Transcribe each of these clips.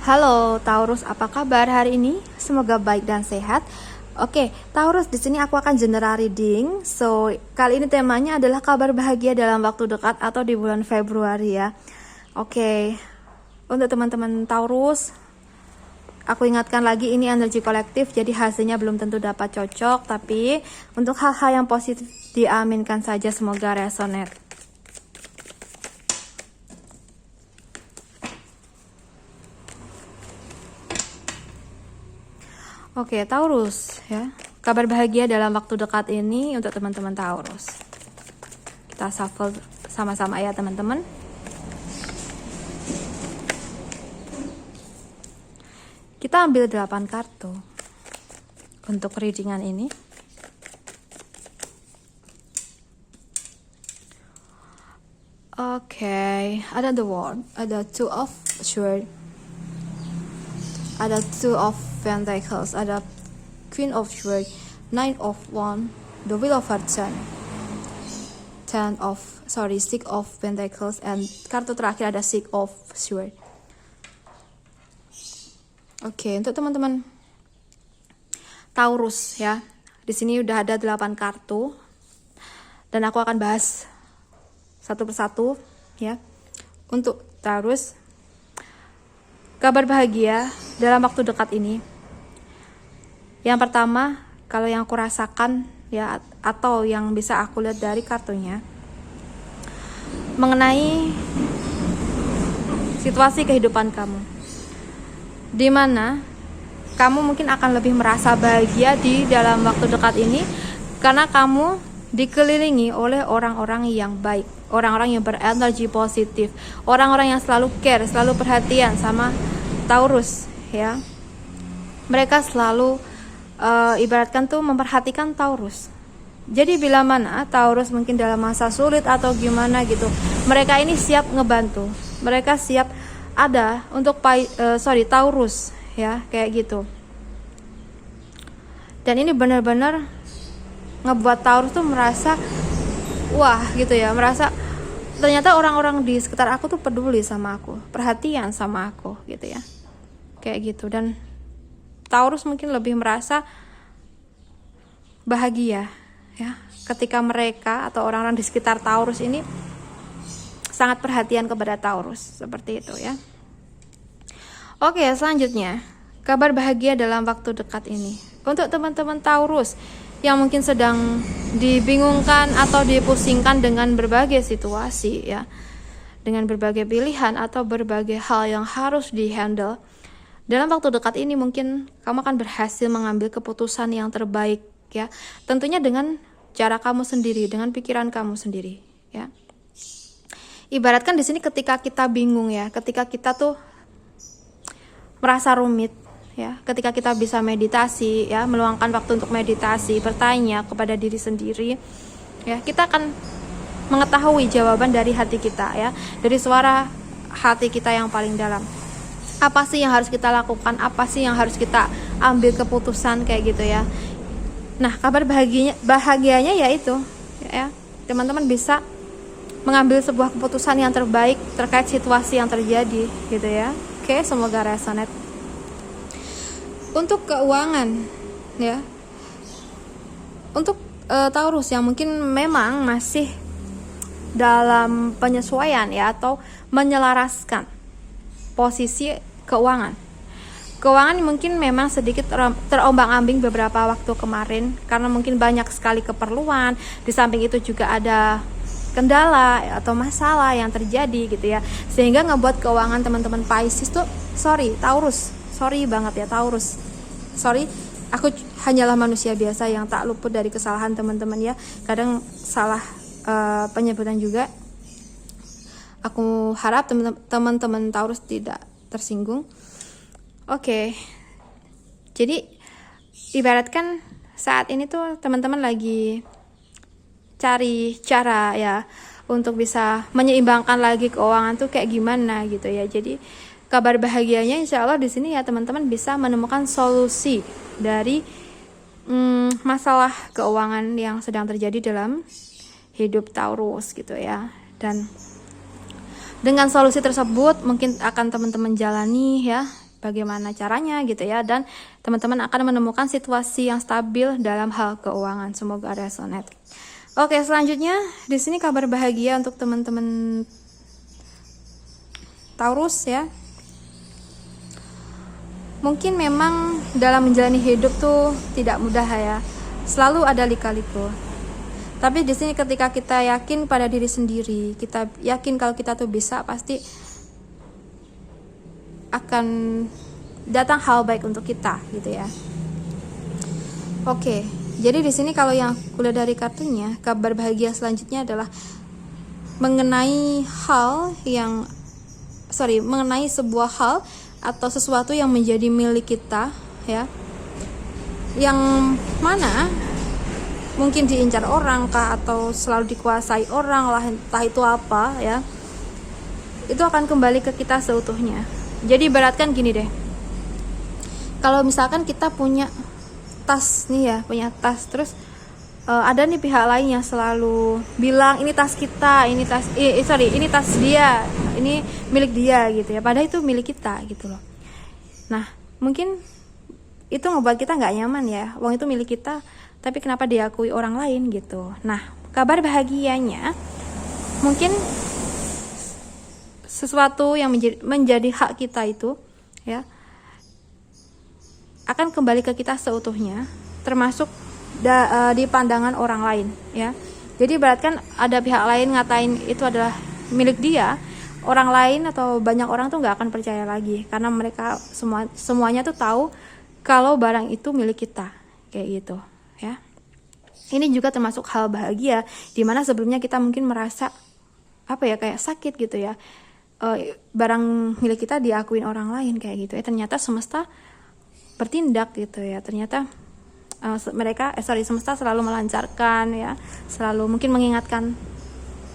Halo Taurus, apa kabar hari ini? Semoga baik dan sehat. Oke, Taurus, di sini aku akan general reading. So, kali ini temanya adalah kabar bahagia dalam waktu dekat atau di bulan Februari ya. Oke, untuk teman-teman Taurus, aku ingatkan lagi ini energi kolektif, jadi hasilnya belum tentu dapat cocok. Tapi untuk hal-hal yang positif diaminkan saja, semoga resonate. Oke, Taurus ya. Kabar bahagia dalam waktu dekat ini untuk teman-teman Taurus. Kita shuffle sama-sama ya, teman-teman. Kita ambil 8 kartu untuk readingan ini. Oke, ada the world, ada two of swords, ada two of Pentacles, ada Queen of Swords, Knight of Wands, the Wheel of Fortune, Six of Pentacles, and kartu terakhir ada Six of Swords. Oke, untuk teman-teman Taurus ya, di sini udah ada 8 kartu, dan aku akan bahas satu persatu ya. Untuk Taurus, kabar bahagia dalam waktu dekat ini. Yang pertama, kalau yang aku rasakan ya, atau yang bisa aku lihat dari kartunya, mengenai situasi kehidupan kamu, di mana kamu mungkin akan lebih merasa bahagia di dalam waktu dekat ini karena kamu dikelilingi oleh orang-orang yang baik, orang-orang yang berenergi positif, orang-orang yang selalu care, selalu perhatian sama Taurus ya. Mereka selalu ibaratkan tuh memperhatikan Taurus. Jadi bila mana Taurus mungkin dalam masa sulit atau gimana gitu, mereka ini siap ngebantu, mereka siap ada untuk Taurus ya, kayak gitu. Dan ini benar-benar ngebuat Taurus tuh merasa wah gitu ya, merasa ternyata orang-orang di sekitar aku tuh peduli sama aku, perhatian sama aku gitu ya, kayak gitu. Dan Taurus mungkin lebih merasa bahagia ya, ketika mereka atau orang-orang di sekitar Taurus ini sangat perhatian kepada Taurus, seperti itu ya. Oke, selanjutnya kabar bahagia dalam waktu dekat ini untuk teman-teman Taurus yang mungkin sedang dibingungkan atau dipusingkan dengan berbagai situasi ya, dengan berbagai pilihan atau berbagai hal yang harus dihandle. Dalam waktu dekat ini mungkin kamu akan berhasil mengambil keputusan yang terbaik ya, tentunya dengan cara kamu sendiri, dengan pikiran kamu sendiri ya. Ibaratkan di sini ketika kita bingung ya, ketika kita tuh merasa rumit ya, ketika kita bisa meditasi ya, meluangkan waktu untuk meditasi, bertanya kepada diri sendiri ya, kita akan mengetahui jawaban dari hati kita ya, dari suara hati kita yang paling dalam. Apa sih yang harus kita lakukan, apa sih yang harus kita ambil keputusan, kayak gitu ya. Nah, kabar bahagianya yaitu ya, teman-teman bisa mengambil sebuah keputusan yang terbaik terkait situasi yang terjadi gitu ya. Oke, semoga resonate. Untuk keuangan ya, untuk Taurus yang mungkin memang masih dalam penyesuaian ya, atau menyelaraskan posisi keuangan mungkin memang sedikit terombang-ambing beberapa waktu kemarin, karena mungkin banyak sekali keperluan. Di samping itu juga ada kendala atau masalah yang terjadi gitu ya, sehingga ngebuat keuangan teman-teman Pisces tuh sorry banget ya Taurus, aku hanyalah manusia biasa yang tak luput dari kesalahan teman-teman ya, kadang salah penyebutan juga. Aku harap teman-teman Taurus tidak tersinggung. Oke. Jadi ibaratkan saat ini tuh teman-teman lagi cari cara ya untuk bisa menyeimbangkan lagi keuangan tuh kayak gimana gitu ya. Jadi kabar bahagianya insya Allah di sini ya, teman-teman bisa menemukan solusi dari masalah keuangan yang sedang terjadi dalam hidup Taurus gitu ya. Dan dengan solusi tersebut mungkin akan teman-teman jalani ya, bagaimana caranya gitu ya, dan teman-teman akan menemukan situasi yang stabil dalam hal keuangan. Semoga resonate. Oke, selanjutnya di sini kabar bahagia untuk teman-teman Taurus ya. Mungkin memang dalam menjalani hidup tuh tidak mudah ya. Selalu ada lika-liku. Tapi di sini ketika kita yakin pada diri sendiri, kita yakin kalau kita tuh bisa, pasti akan datang hal baik untuk kita gitu ya. Oke, jadi di sini kalau yang kuliah dari kartunya, kabar bahagia selanjutnya adalah mengenai sebuah hal atau sesuatu yang menjadi milik kita ya, yang mana mungkin diincar orang kah, atau selalu dikuasai orang lah, entah itu apa ya, itu akan kembali ke kita seutuhnya. Jadi ibaratkan gini deh, kalau misalkan kita punya tas nih ya, punya tas, terus ada nih pihak lain yang selalu bilang ini tas kita, ini tas dia, ini milik dia gitu ya, padahal itu milik kita gitu loh. Nah mungkin itu ngebuat kita nggak nyaman ya, uang itu milik kita tapi kenapa diakui orang lain gitu. Nah kabar bahagianya mungkin sesuatu yang menjadi hak kita itu ya akan kembali ke kita seutuhnya, termasuk di pandangan orang lain ya. Jadi beratkan ada pihak lain ngatain itu adalah milik dia, orang lain atau banyak orang tuh nggak akan percaya lagi, karena mereka semuanya tuh tahu kalau barang itu milik kita kayak gitu ya. Ini juga termasuk hal bahagia, dimana sebelumnya kita mungkin merasa kayak sakit gitu ya, barang milik kita diakuin orang lain kayak gitu ya. Ternyata semesta bertindak gitu ya, ternyata semesta selalu melancarkan ya, selalu mungkin mengingatkan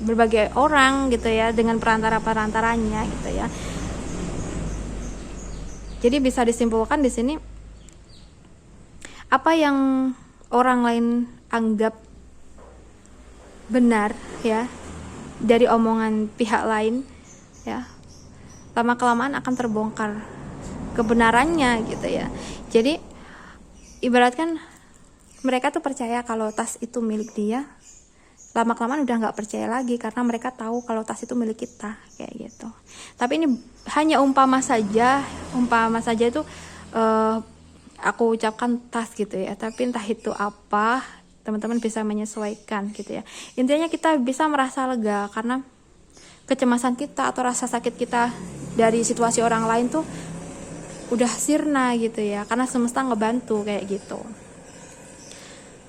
berbagai orang gitu ya dengan perantaranya gitu ya. Jadi bisa disimpulkan di sini, apa yang orang lain anggap benar ya dari omongan pihak lain ya, lama kelamaan akan terbongkar kebenarannya gitu ya. Jadi ibaratkan mereka tuh percaya kalau tas itu milik dia, lama kelamaan udah nggak percaya lagi karena mereka tahu kalau tas itu milik kita kayak gitu. Tapi ini hanya umpama saja itu aku ucapkan tas gitu ya, tapi entah itu apa, teman-teman bisa menyesuaikan gitu ya. Intinya kita bisa merasa lega karena kecemasan kita atau rasa sakit kita dari situasi orang lain tuh udah sirna gitu ya, karena semesta ngebantu kayak gitu.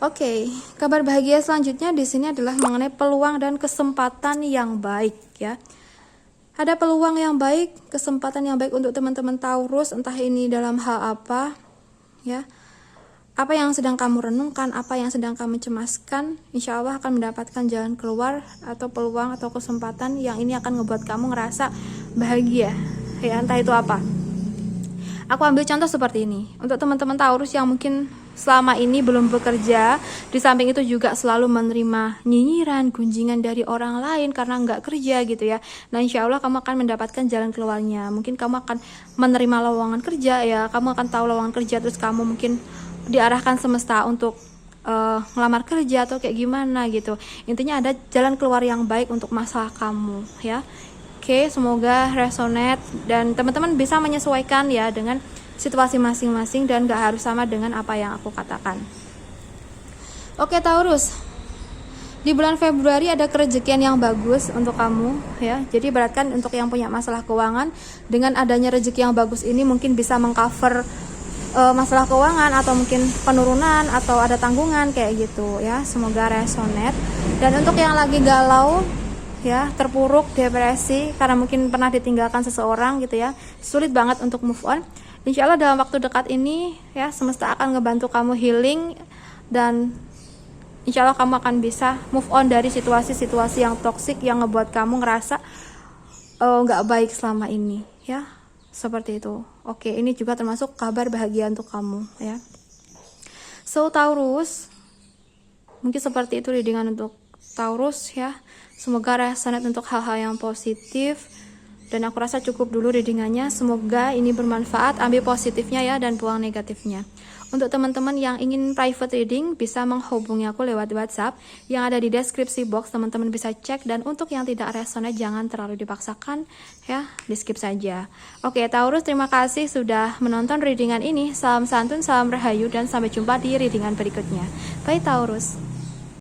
Oke, kabar bahagia selanjutnya di sini adalah mengenai peluang dan kesempatan yang baik ya. Ada peluang yang baik, kesempatan yang baik untuk teman-teman Taurus, entah ini dalam hal apa ya. Apa yang sedang kamu renungkan, apa yang sedang kamu cemaskan, insya Allah akan mendapatkan jalan keluar atau peluang atau kesempatan yang ini akan ngebuat kamu ngerasa bahagia ya, entah itu apa. Aku ambil contoh seperti ini untuk teman-teman Taurus yang mungkin selama ini belum bekerja, di samping itu juga selalu menerima nyinyiran, gunjingan dari orang lain karena nggak kerja gitu ya. Nah insya Allah kamu akan mendapatkan jalan keluarnya. Mungkin kamu akan menerima lowongan kerja ya, kamu akan tahu lowongan kerja, terus kamu mungkin diarahkan semesta untuk ngelamar kerja atau kayak gimana gitu. Intinya ada jalan keluar yang baik untuk masalah kamu ya. Oke, semoga resonate dan teman-teman bisa menyesuaikan ya dengan situasi masing-masing dan gak harus sama dengan apa yang aku katakan. Oke Taurus, di bulan Februari ada kerejekian yang bagus untuk kamu ya. Jadi beratkan untuk yang punya masalah keuangan, dengan adanya rezeki yang bagus ini mungkin bisa mengcover masalah keuangan atau mungkin penurunan atau ada tanggungan kayak gitu ya. Semoga resonate. Dan untuk yang lagi galau ya, terpuruk, depresi karena mungkin pernah ditinggalkan seseorang gitu ya, sulit banget untuk move on, insya Allah dalam waktu dekat ini ya semesta akan ngebantu kamu healing dan insya Allah kamu akan bisa move on dari situasi-situasi yang toksik yang ngebuat kamu ngerasa nggak baik selama ini ya, seperti itu. Oke, ini juga termasuk kabar bahagia untuk kamu ya. So Taurus, mungkin seperti itu readingan untuk Taurus ya. Semoga resonate untuk hal-hal yang positif Dan aku rasa cukup dulu readingannya. Semoga ini bermanfaat, ambil positifnya ya dan buang negatifnya. Untuk teman-teman yang ingin private reading, bisa menghubungi aku lewat WhatsApp yang ada di deskripsi box. Teman-teman bisa cek, dan untuk yang tidak resonate jangan terlalu dipaksakan ya, di skip saja. Oke Taurus, terima kasih sudah menonton readingan ini. Salam santun, salam rahayu, dan sampai jumpa di readingan berikutnya. Bye Taurus.